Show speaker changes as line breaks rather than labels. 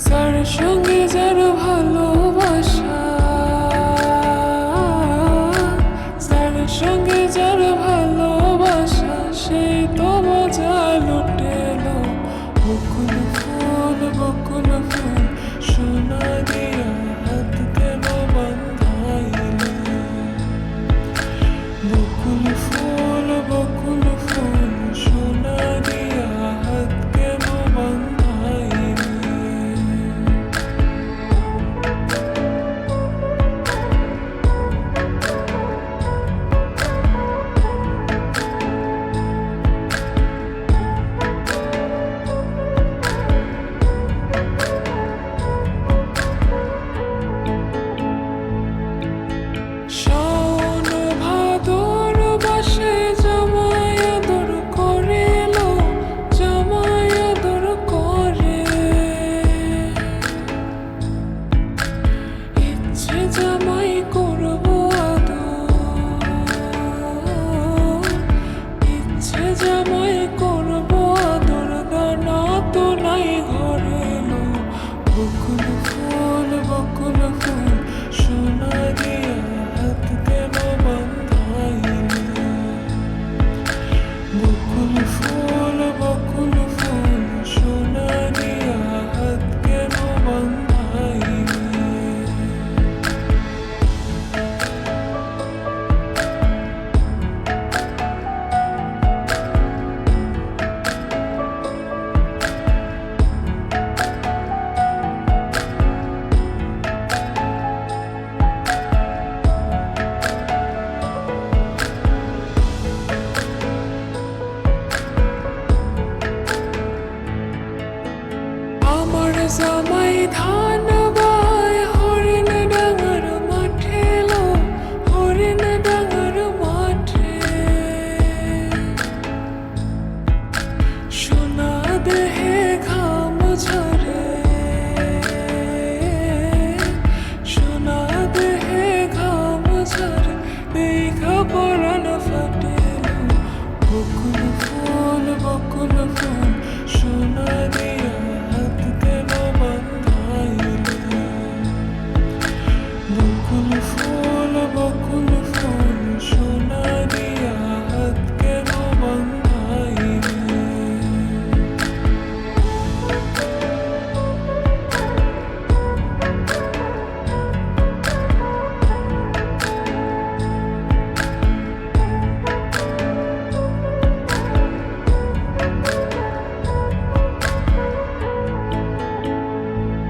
যার সঙ্গে যার ভালোবাসা, যার সঙ্গে যার ভালোবাসা, সেই তো মজায় লুটেলো বকুল ফুল, বকুল ফুল সোনা দিয়া হাত কেন বান্ধাইলে। বকুল ফুল, বকুল ফুল সোনা দিয়া হাত কেন বান্ধাইলে। শাওন ভাদর মাসে জামাই আদর করিল, জামাই আদর করে। ইচ্ছে জামাই করব আদর, ইচ্ছে জামাই করব আদর, দানা তো নাই ঘরে লো। বকুল ফুল, বকুল ফুল সোনা দিয়া হাত কেন বান্ধাইলে। বকুল ফুল, বকুল ফুল সোনা দিয়া হাত কেন বান্ধাইলে। আমার জামাই